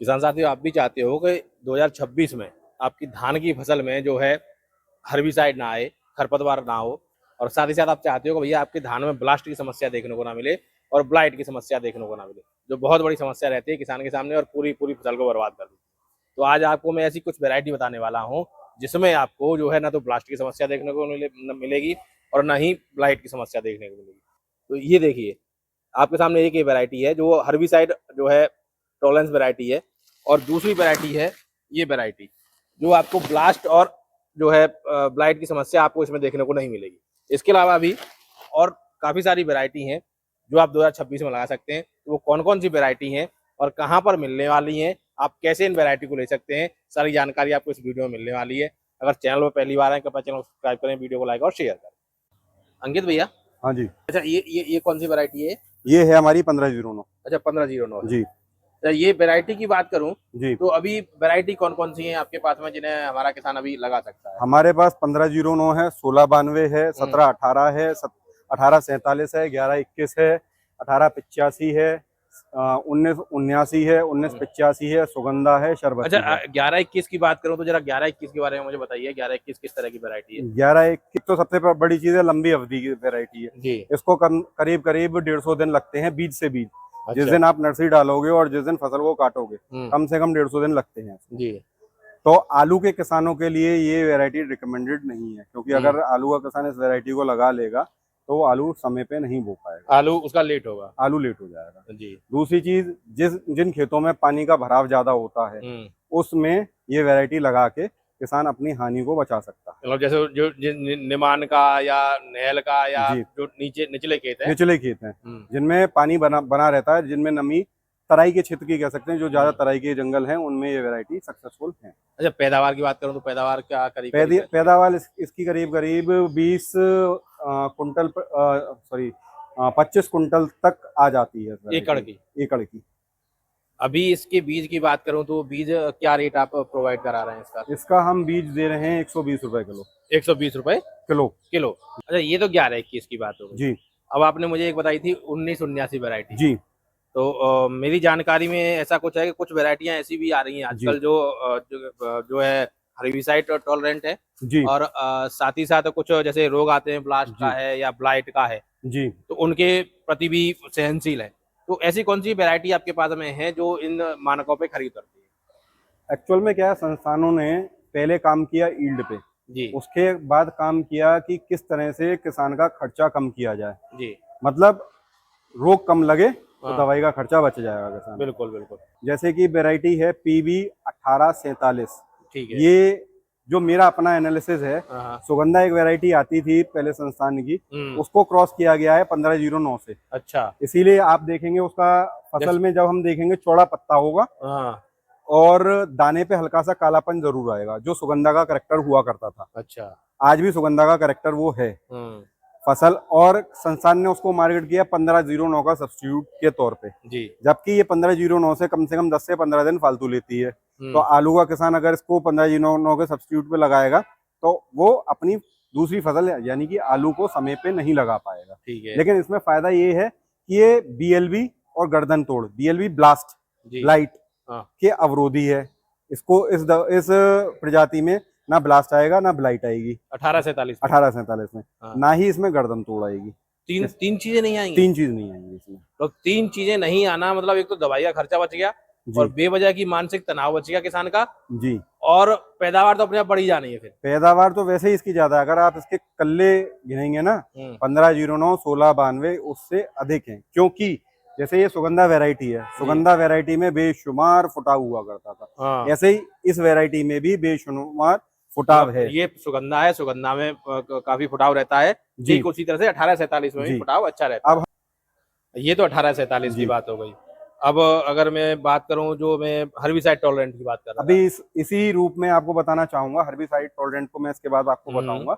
किसान साथियों, आप भी चाहते हो कि 2026 में आपकी धान की फसल में जो है हर्बिसाइड ना आए, खरपतवार ना हो, और साथ ही साथ आप चाहते हो कि भैया आपके धान में ब्लास्ट की समस्या देखने को ना मिले और ब्लाइट की समस्या देखने को ना मिले, जो बहुत बड़ी समस्या रहती है किसान के सामने और पूरी पूरी फसल को बर्बाद कर देती है। तो आज आपको मैं ऐसी कुछ वैरायटी बताने वाला हूँ जिसमें आपको जो है ना तो ब्लास्ट की समस्या देखने को मिलेगी और ना ही ब्लाइट की समस्या देखने को मिलेगी। तो ये देखिए, आपके सामने एक ये वैरायटी है जो हर्बिसाइड जो है टॉलरेंस वैरायटी है, और दूसरी वैरायटी है ये वैरायटी जो आपको ब्लास्ट और जो है ब्लाइट की समस्या आपको इसमें देखने को नहीं मिलेगी। इसके अलावा भी और काफ़ी सारी वैरायटी हैं जो आप 2026 में लगा सकते हैं। तो वो कौन कौन सी वैरायटी हैं और कहाँ पर मिलने वाली हैं, आप कैसे इन वैरायटी को ले सकते हैं, सारी जानकारी आपको इस वीडियो में मिलने वाली है। अगर चैनल पर पहली बार है तो चैनल को सब्सक्राइब करें, वीडियो को लाइक और शेयर करें। अंकित भैया, हाँ जी, अच्छा ये कौन सी वैरायटी है? ये है हमारी 1509। अच्छा, 1509 है। जी अच्छा, ये वैरायटी की बात करूं जी, तो अभी वैरायटी कौन कौन सी है आपके पास में जिन्हें हमारा किसान अभी लगा सकता है? हमारे पास 1509 है, 1692 है, 1718 है, 1847 है, 1121 है, 1885 है, 1979 है, 1985 है, सुगंधा है, शरबती अच्छा, है। 11-21 की बात करूं तो जरा 11-21 के बारे में मुझे बताइए, 11-21 किस तरह की वैरायटी है? 1121 तो सबसे बड़ी चीज है, लंबी अवधि की वेराइटी है। जी। इसको करीब करीब 150 दिन लगते हैं बीज से बीज। जिस अच्छा। दिन आप नर्सरी डालोगे और जिस दिन फसल को काटोगे, कम से कम 150 दिन लगते हैं। जी। तो आलू के किसानों के लिए ये वैरायटी रिकमेंडेड नहीं है, क्योंकि अगर आलू का किसान इस वैरायटी को लगा लेगा तो वो आलू समय पे नहीं बो पाएगा, आलू उसका लेट होगा। आलू लेट हो जाएगा। जी। दूसरी चीज, जिन खेतों में पानी का भराव ज्यादा होता है उसमें ये वैरायटी लगा के किसान अपनी हानि को बचा सकता है। मतलब जैसे जो निमान का या नहल का या जी, जो निचले खेत है। निचले खेत हैं जिनमें पानी बना बना रहता है, जिनमें नमी, तराई के क्षेत्र की कह सकते हैं, जो ज्यादा तराई के जंगल हैं उनमें ये वैरायटी सक्सेसफुल है। अच्छा, पैदावार की बात करूं तो पैदावार क्या करीब है? पैदावार इसकी करीब करीब 20 कुंटल, सॉरी 25 कुंटल तक आ जाती है एकड़ की? एकड़ की। अभी इसके बीज की बात करूं तो बीज क्या रेट आप प्रोवाइड करा रहे हैं इसका? इसका हम बीज दे रहे हैं 120 रुपए किलो। 120 रुपए किलो किलो। अच्छा, ये तो 11-21 की बात हो गई। जी अब आपने मुझे एक बताई थी 1979 वैरायटी। जी तो मेरी जानकारी में ऐसा कुछ है कि कुछ वैरायटियां ऐसी भी आ रही हैं आजकल जी जो है हर्बिसाइड टॉलरेंट है, जी और साथ ही साथ कुछ जैसे रोग आते हैं ब्लास्ट का जी है या ब्लाइट का है, जी। तो उनके प्रति भी सहनशील है। तो ऐसी कौन सी वैरायटी आपके पास में है जो इन मानकों पे खरी उतरती है? एक्चुअल में क्या है, संस्थानों ने पहले काम किया ईल्ड पे, जी। उसके बाद काम किया कि किस तरह से किसान का खर्चा कम किया जाए। जी। मतलब रोग कम लगे तो हाँ, दवाई का खर्चा बच जाएगा किसान। बिल्कुल बिल्कुल। जैसे कि वेराइटी है PB 1847। ठीक है। ये जो मेरा अपना एनालिसिस है, हाँ हाँ। सुगंधा एक वैरायटी आती थी पहले संस्थान की, उसको क्रॉस किया गया है 1509 से। अच्छा। इसीलिए आप देखेंगे उसका फसल में, जब हम देखेंगे चौड़ा पत्ता होगा हाँ। और दाने पे हल्का सा कालापन जरूर आएगा, जो सुगंधा का करेक्टर हुआ करता था। अच्छा। आज भी सुगंधा का करेक्टर वो है फसल। और संस्थान ने उसको मार्केट किया 1509 का सब्स्टिट्यूट के तौर पे, जी। जबकि ये 1509 से कम 10 से 15 दिन फालतू लेती है। तो आलू का किसान अगर इसको 1509 के सब्स्टिट्यूट पे लगाएगा तो वो अपनी दूसरी फसल यानी कि आलू को समय पे नहीं लगा पाएगा। ठीक है। लेकिन इसमें फायदा ये है कि ये BLB और गर्दन तोड़, BLB ब्लास्ट ब्लाइट के अवरोधी है। इसको इस प्रजाति में ना ब्लास्ट आएगा ना ब्लाइट आएगी। 1847 में ना ही इसमें गर्दन तोड़ आएगी। तीन चीजें नहीं आएंगी? तीन चीज नहीं आएंगी इसमें। तो तीन चीजें नहीं आना मतलब एक तो दवाई का खर्चा बच गया, और बेवजह की मानसिक तनाव बच गया किसान का जी, और पैदावार तो अपने आप बढ़ी जानी है। फिर पैदावार तो वैसे ही इसकी ज्यादा है। अगर आप इसके कल्ले गिनेंगे ना, 1509, 1692 उससे अधिक हैं, क्योंकि जैसे ये सुगंधा वैरायटी है, सुगंधा वैरायटी में बेशुमार फुटाव हुआ करता था, ऐसे ही इस वैरायटी में भी बेशुमार फुटाव है। ये सुगंधा है, सुगंधा में काफी फुटाव रहता है, ठीक उसी तरह से 1847 में भी फुटाव अच्छा रहता है। ये तो 1847 की बात हो गई। अब अगर मैं बात करूं, जो मैं हर्बिसाइड टॉलरेंट की बात कर रहा अभी इसी रूप में आपको बताना चाहूंगा। हर्बिसाइड टॉलरेंट को मैं इसके बाद आपको बताऊंगा।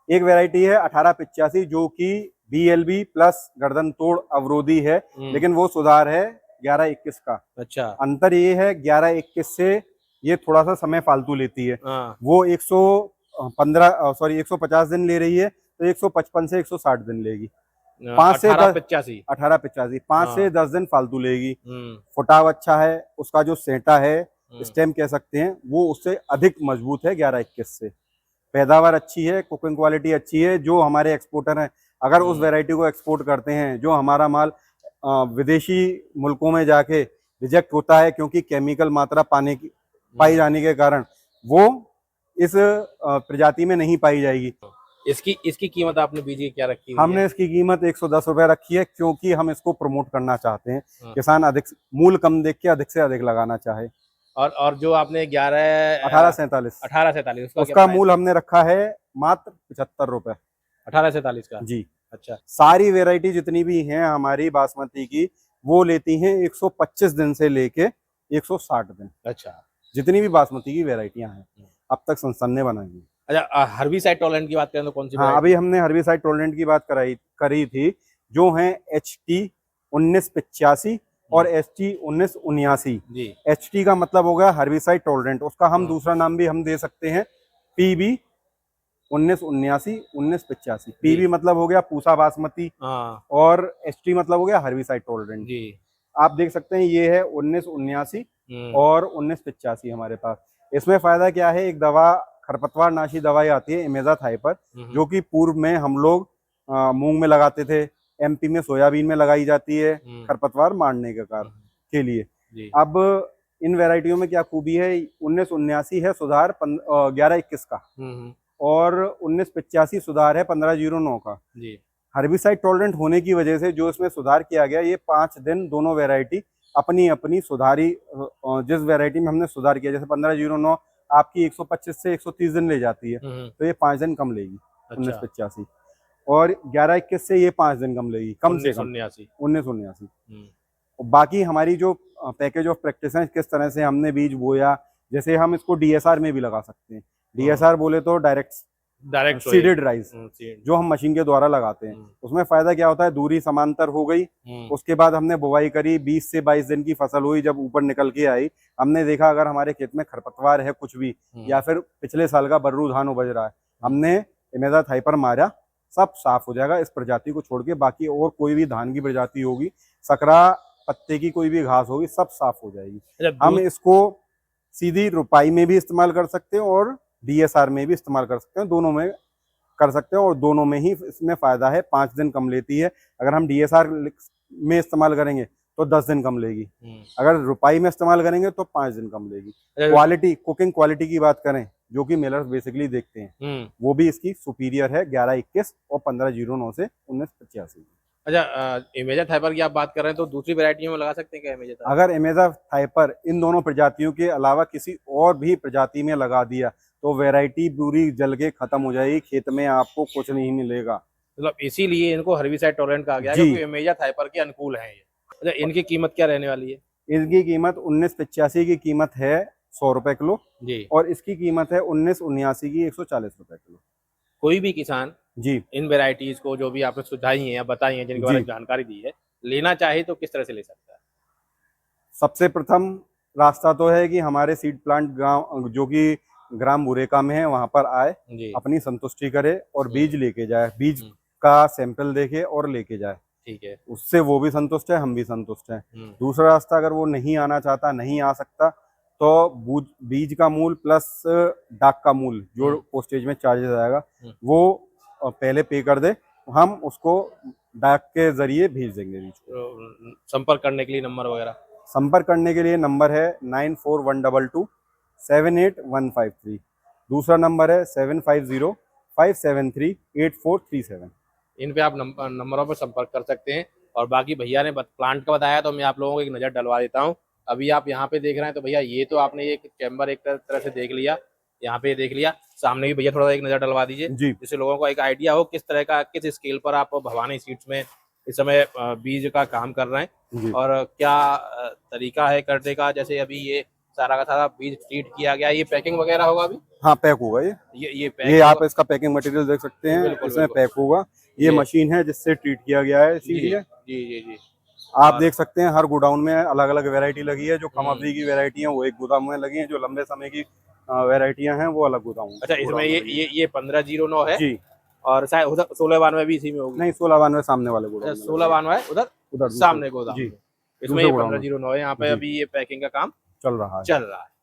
एक वैरायटी है 1885 जो कि BLB प्लस गर्दन तोड़ अवरोधी है, लेकिन वो सुधार है 1121 का। अच्छा, अंतर ये है 1121 से ये थोड़ा सा समय फालतू लेती है। वो 150 दिन ले रही है, तो 155 से 160 दिन लेगी। 5 से 1885। 1885 5 से हाँ। 10 दिन फालतू लेगी। फुटाव अच्छा है, उसका जो सेंटा है, स्टेम कह सकते हैं, वो उससे अधिक मजबूत है 11-21 से। पैदावार अच्छी है, कुकिंग क्वालिटी अच्छी है। जो हमारे एक्सपोर्टर हैं, अगर उस वैरायटी को एक्सपोर्ट करते हैं, जो हमारा माल विदेशी मुल्कों में जाके रिजेक्ट होता है क्योंकि केमिकल मात्रा पाई जाने के कारण, वो इस प्रजाति में नहीं पाई जाएगी। इसकी इसकी कीमत आपने बीज की क्या रखी हुई हमने है? इसकी कीमत 110 रुपए रखी है, क्योंकि हम इसको प्रमोट करना चाहते हैं। हाँ। किसान अधिक मूल कम देख के अधिक से अधिक लगाना चाहे। और जो आपने 1847 1847 उसका मूल हमने रखा है मात्र 75 रुपए। 1847 का? जी। अच्छा। सारी वेराइटी जितनी भी हैं हमारी बासमती की, वो लेती हैं 125 दिन से लेके 160 दिन। अच्छा। जितनी भी बासमती की वेराइटियां हैं अब तक संस्थान ने बनाई है। अच्छा, हर्बिसाइड टॉलरेंट की बात करें तो कौन सी हाँ, variety? अभी हमने हर्बिसाइड टॉलरेंट की बात करी थी, जो है HT 1985 और HT 1979। जी। HT का मतलब हो गया हर्बिसाइड टॉलरेंट, उसका हम दूसरा नाम भी हम दे सकते हैं PB 1979 1985। PB मतलब हो गया पूसा बासमती, हाँ। और HT मतलब हो गया हर्बिसाइड टॉलरेंट। जी। आप देख सकते हैं ये है 1979 और 1985 हमारे पास। इसमें फायदा क्या है, एक दवा खरपतवार नाशी दवाई आती है इमेजाथाइपर, जो कि पूर्व में हम लोग मूंग में लगाते थे, MP में सोयाबीन में लगाई जाती है खरपतवार मारने के कारण के लिए। अब इन वैरायटियों में क्या खूबी है, 1979 है सुधार 11-21 का, और 1985 सुधार है 1509 का। हर्बिसाइड टॉलरेंट होने की वजह से जो इसमें सुधार किया गया, ये 5 दिन दोनों वैरायटी अपनी अपनी सुधारी, जिस वैरायटी में हमने सुधार किया, जैसे 1509 आपकी 125 से 130 दिन ले जाती है, तो ये 5 दिन कम लेगी। अच्छा। 1985 और 11-21 से ये 5 दिन कम लेगी, कम से कम 1979। बाकी हमारी जो पैकेज ऑफ प्रैक्टिस है, किस तरह से हमने बीज बोया, जैसे हम इसको DSR में भी लगा सकते हैं। DSR बोले तो डायरेक्ट सीडेड राइस, जो हम मशीन के द्वारा लगाते हैं। उसमें फायदा क्या होता है, दूरी समांतर हो गई, उसके बाद हमने बुवाई करी, 20 से 22 दिन की फसल हुई, जब ऊपर निकल के आई, हमने देखा अगर हमारे खेत में खरपतवार है कुछ भी, या फिर पिछले साल का बर्रू धान उपज रहा है, हमने इमेजाथाइपर मारा, सब साफ हो जाएगा इस प्रजाति को छोड़ के। बाकी और कोई भी धान की प्रजाति होगी, सकरा पत्ते की कोई भी घास होगी, सब साफ हो जाएगी। हम इसको सीधी रुपाई में भी इस्तेमाल कर सकते हैं और DSR में भी इस्तेमाल कर सकते हैं, दोनों में कर सकते हैं, और दोनों में ही इसमें फायदा है। 5 दिन कम लेती है। अगर हम DSR में इस्तेमाल करेंगे तो 10 दिन कम लेगी, अगर रुपाई में इस्तेमाल करेंगे तो 5 दिन कम लेगी। क्वालिटी, कुकिंग क्वालिटी की बात करें, जो कि मेलर्स बेसिकली देखते हैं, वो भी इसकी सुपीरियर है 11-21 और 1509 से 1985। अच्छा, इमेजाथाइपर की आप बात कर रहे हैं तो दूसरी वैरायटियों में लगा सकते हैं क्या इमेजाथाइपर? अगर इमेजाथाइपर इन दोनों प्रजातियों के अलावा किसी और भी प्रजाति में लगा दिया तो वैरायटी पूरी जल के खत्म हो जाएगी, खेत में आपको कुछ नहीं मिलेगा। मतलब इसीलिए इनको हर्बिसाइड टॉलरेंट कहा गया है, क्योंकि इमेजाथाइपर के अनुकूल हैं ये। अच्छा, इनकी कीमत क्या रहने वाली है? इसकी कीमत 1985 की कीमत है 100 रुपए किलो जी, और इसकी कीमत है 1979 की 140 रुपए किलो। कोई भी किसान जी इन वेराइटीज को जो भी आपने सुझाई हैं या बताई हैं, जिनके बारे में जानकारी दी है, लेना चाहे तो किस तरह से ले सकता है? सबसे प्रथम रास्ता तो है कि हमारे सीड प्लांट गांव, जो कि ग्राम बुरेका में है, वहां पर आए, अपनी संतुष्टि करे और बीज लेके जाए, बीज का सैंपल देखे और लेके जाए। ठीक है, उससे वो भी संतुष्ट है, हम भी संतुष्ट हैं। दूसरा रास्ता, अगर वो नहीं आना चाहता, नहीं आ सकता, तो बीज का मूल प्लस डाक का मूल जो पोस्टेज में चार्जेस आएगा, वो पहले पे कर दे, हम उसको डाक के जरिए भेज देंगे बीज को। संपर्क करने के लिए नंबर वगैरह? संपर्क करने के लिए नंबर है 9412 78153। दूसरा नंबर है 7505738437। इन पे आप नंबरों पर संपर्क कर सकते हैं। और बाकी भैया ने प्लांट का बताया, तो मैं आप लोगों को एक नज़र डलवा देता हूँ। अभी आप यहाँ पे देख रहे हैं, तो भैया ये तो आपने एक चैम्बर एक तरह से देख लिया, यहाँ पे देख लिया, सामने भी भैया थोड़ा सा एक नज़र डलवा दीजिए, जिससे लोगों को एक आइडिया हो किस तरह का, किस स्केल पर आप भवानी सीड्स में इस समय बीज का काम कर रहे हैं और क्या तरीका है करने का। जैसे अभी ये सारा का सारा बीज ट्रीट किया गया, ये पैकिंग वगैरह होगा अभी? हाँ, पैक होगा ये आप इसका पैकिंग मटेरियल देख सकते हैं, इसमें पैक होगा। ये मशीन है जिससे ट्रीट किया गया है सीड। जी। आप देख सकते हैं हर गोडाउन में अलग अलग वैरायटी लगी है। जो कम अवधि की वैरायटी है वो एक गोदाम में लगी है, जो लंबे समय की वैरायटियां हैं वो अलग गोदाम। अच्छा, इसमें ये 1509 है जी, और शायद उधर 1692 भी इसी में होगी। नहीं 1692 सामने वाले गोडाउन में 1692 उधर उधर सामने गोदाम जी में। इसमें ये दूसरे गोडाउन में। 1509 है, यहाँ पे जी। अभी ये पैकिंग का काम चल रहा है। चल रहा है।